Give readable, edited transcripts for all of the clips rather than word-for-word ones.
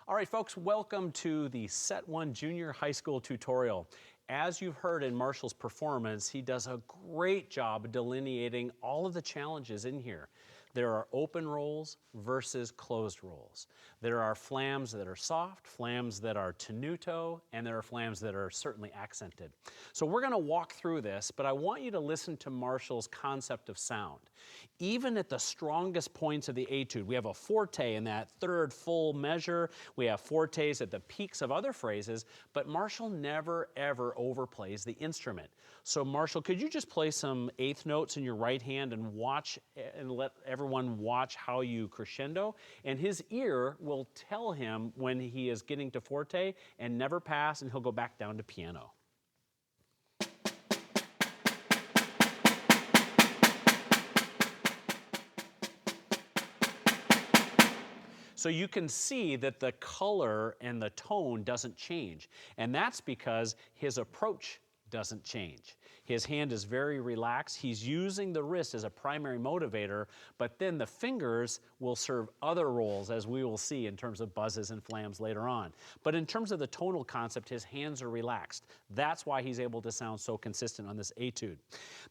All right, folks, welcome to the Set 1 Junior High School tutorial. As you've heard in Marshall's performance, he does a great job of delineating all of the challenges in here. There are open rolls versus closed rolls. There are flams that are soft, flams that are tenuto, and there are flams that are certainly accented. So we're going to walk through this, but I want you to listen to Marshall's concept of sound. Even at the strongest points of the etude, we have a forte in that third full measure, we have fortes at the peaks of other phrases, but Marshall never ever overplays the instrument. So Marshall, could you just play some eighth notes in your right hand and watch and let everyone watch how you crescendo? And his ear will tell him when he is getting to forte and never pass, and he'll go back down to piano. So you can see that the color and the tone doesn't change, and that's because his approach doesn't change. His hand is very relaxed. He's using the wrist as a primary motivator, but then the fingers will serve other roles, as we will see in terms of buzzes and flams later on. But in terms of the tonal concept, his hands are relaxed. That's why he's able to sound so consistent on this etude.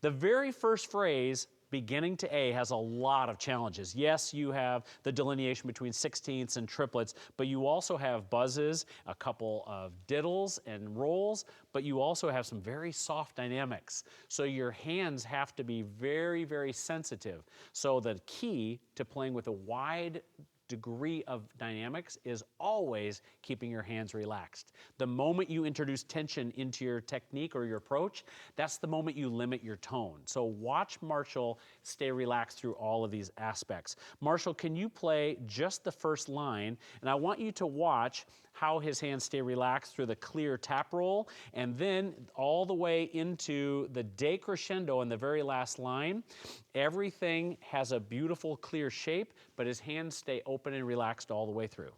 The very first phrase, beginning to A, has a lot of challenges. Yes, you have the delineation between sixteenths and triplets, but you also have buzzes, a couple of diddles and rolls, but you also have some very soft dynamics. So your hands have to be very, very sensitive. So the key to playing with a wide degree of dynamics is always keeping your hands relaxed. The moment you introduce tension into your technique or your approach, that's the moment you limit your tone. So watch Marshall stay relaxed through all of these aspects. Marshall, can you play just the first line? And I want you to watch how his hands stay relaxed through the clear tap roll, and then all the way into the decrescendo in the very last line. Everything has a beautiful clear shape, but his hands stay open and relaxed all the way through.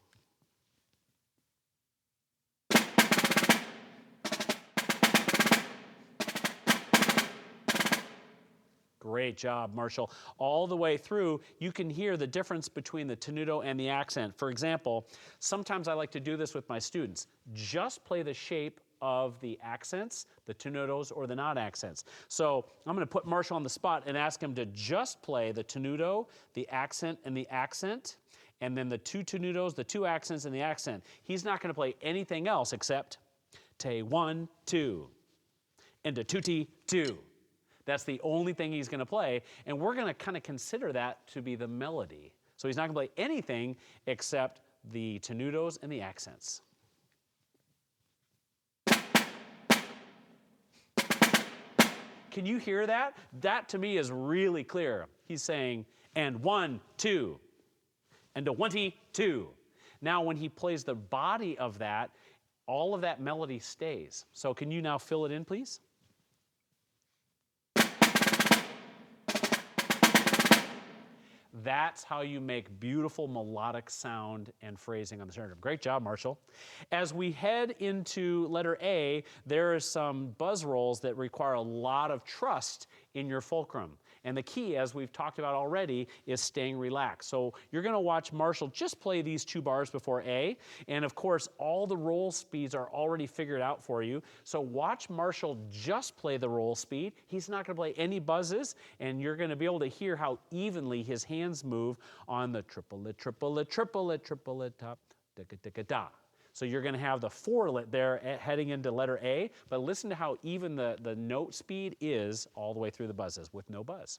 Great job, Marshall. All the way through, you can hear the difference between the tenuto and the accent. For example, sometimes I like to do this with my students. Just play the shape of the accents, the tenutos or the not accents. So I'm going to put Marshall on the spot and ask him to just play the tenuto, the accent, and then the two tenutos, the two accents, and the accent. He's not going to play anything else except te 1, 2, and a tutti 2. That's the only thing he's going to play, and we're going to kind of consider that to be the melody. So he's not going to play anything except the tenutos and the accents. Can you hear that? That to me is really clear. He's saying, and 1, 2, and a 1, 2. Now when he plays the body of that, all of that melody stays. So can you now fill it in, please? That's how you make beautiful melodic sound and phrasing on the sternum. Great job, Marshall. As we head into letter A, there are some buzz rolls that require a lot of trust in your fulcrum. And the key, as we've talked about already, is staying relaxed. So you're going to watch Marshall just play these 2 bars before A. And of course, all the roll speeds are already figured out for you. So watch Marshall just play the roll speed. He's not going to play any buzzes. And you're going to be able to hear how evenly his hands move on the triplet, triplet, triplet, triplet, top, da-da-da-da-da. So you're going to have the 4-lit there heading into letter A, but listen to how even the note speed is all the way through the buzzes with no buzz.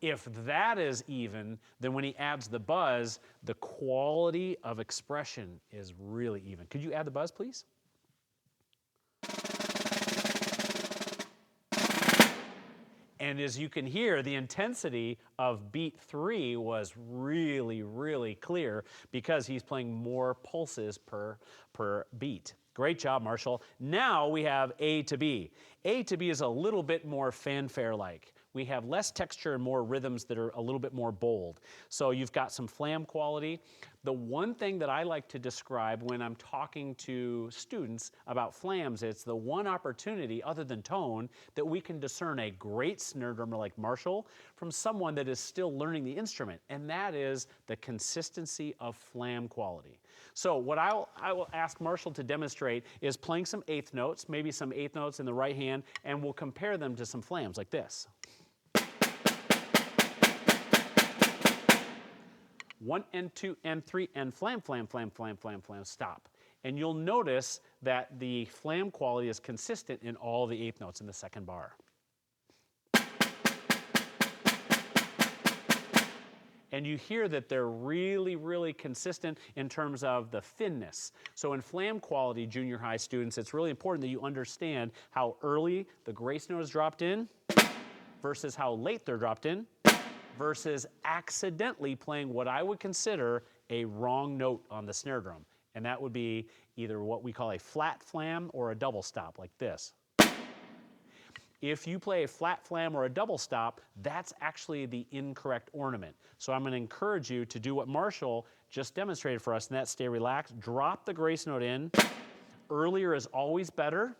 If that is even, then when he adds the buzz, the quality of expression is really even. Could you add the buzz, please? And as you can hear, the intensity of beat 3 was really, really clear because he's playing more pulses per beat. Great job, Marshall. Now we have A to B. A to B is a little bit more fanfare-like. we have less texture and more rhythms that are a little bit more bold. So you've got some Flam quality. The one thing that I like to describe when I'm talking to students about Flams, it's the one opportunity other than tone that we can discern a great snare drummer like Marshall from someone that is still learning the instrument, and that is the consistency of Flam quality. So what I will ask Marshall to demonstrate is playing some eighth notes, maybe some eighth notes in the right hand, and we'll compare them to some Flams like this. 1 and 2 and 3 and Flam, Flam, Flam, Flam, Flam, Flam, stop. And you'll notice that the Flam quality is consistent in all the eighth notes in the second bar. And you hear that they're really, really consistent in terms of the thinness. So in Flam quality, junior high students, it's really important that you understand how early the grace note is dropped in versus how late they're dropped in versus accidentally playing what I would consider a wrong note on the snare drum. And that would be either what we call a flat Flam or a double stop like this. If you play a flat Flam or a double stop, that's actually the incorrect ornament. So I'm going to encourage you to do what Marshall just demonstrated for us, and that's stay relaxed. Drop the grace note in. Earlier is always better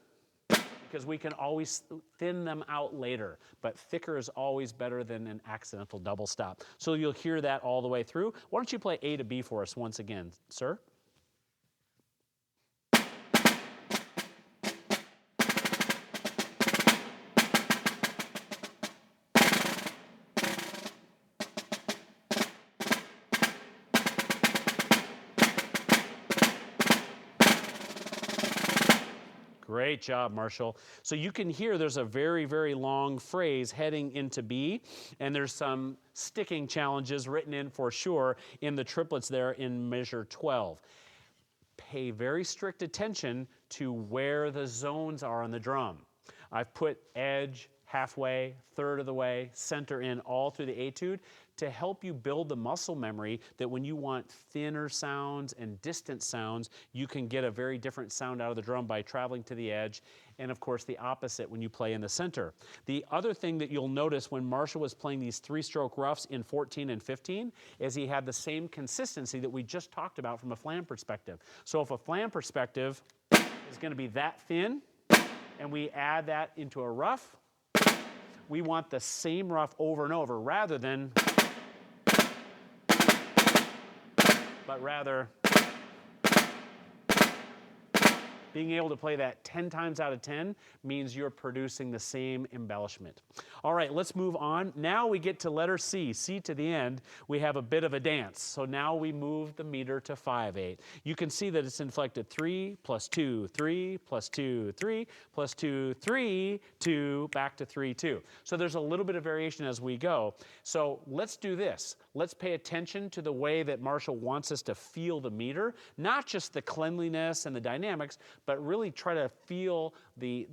because we can always thin them out later, but thicker is always better than an accidental double stop. So you'll hear that all the way through. Why don't you play A to B for us once again, sir? Great job, Marshall. So you can hear there's a very, very long phrase heading into B, and there's some sticking challenges written in for sure in the triplets there in measure 12. Pay very strict attention to where the zones are on the drum. I've put edge, halfway, third of the way, center in, all through the etude to help you build the muscle memory that when you want thinner sounds and distant sounds, you can get a very different sound out of the drum by traveling to the edge, and of course the opposite when you play in the center. The other thing that you'll notice when Marshall was playing these three-stroke roughs in 14 and 15 is he had the same consistency that we just talked about from a Flam perspective. So if a Flam perspective is going to be that thin, and we add that into a rough, we want the same rough over and over rather than, but rather being able to play that 10 times out of 10 means you're producing the same embellishment. All right, let's move on. Now we get to letter C, C to the end. We have a bit of a dance. So now we move the meter to 5/8. You can see that it's inflected 3 plus 2, 3 plus 2, 3 plus 2, 3, 2, back to 3, 2. So there's a little bit of variation as we go. So let's do this. Let's pay attention to the way that Marshall wants us to feel the meter, not just the cleanliness and the dynamics, but really try to feel the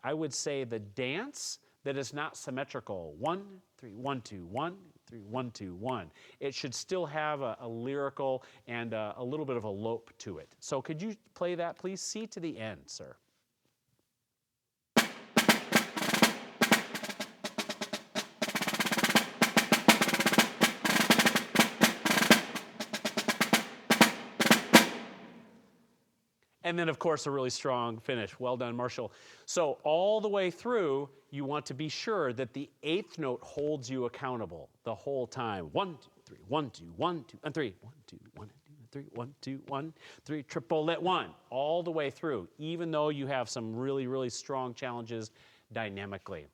I would say the dance that is not symmetrical. 1, 3, 1, 2, 1, 3, 1, 2, 1. It should still have a lyrical and a little bit of a lope to it. So could you play that, please? C to the end, sir. And then, of course, a really strong finish. Well done, Marshall. So all the way through, you want to be sure that the eighth note holds you accountable the whole time. 1, 2, 3, 1, 2, 1, 2, and 3. 1, 2, 1, 2, 3, 1, 2, 1, 3, triplet 1. All the way through, even though you have some really, really strong challenges dynamically.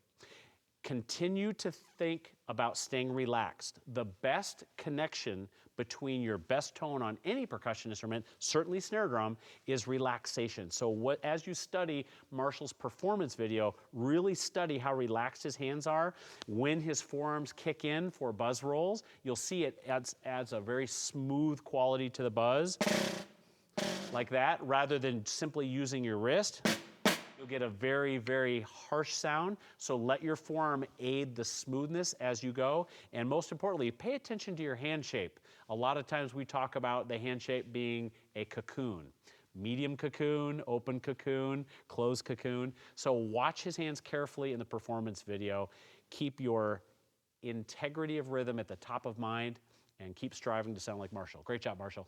Continue to think about staying relaxed. The best connection between your best tone on any percussion instrument, certainly snare drum, is relaxation. So as you study Marshall's performance video, really study how relaxed his hands are. When his forearms kick in for buzz rolls, you'll see it adds a very smooth quality to the buzz, like that, rather than simply using your wrist. You'll get a very, very harsh sound, so let your forearm aid the smoothness as you go. And most importantly, pay attention to your hand shape. A lot of times we talk about the hand shape being a cocoon. medium cocoon, open cocoon, closed cocoon. So watch his hands carefully in the performance video. Keep your integrity of rhythm at the top of mind and keep striving to sound like Marshall. Great job, Marshall.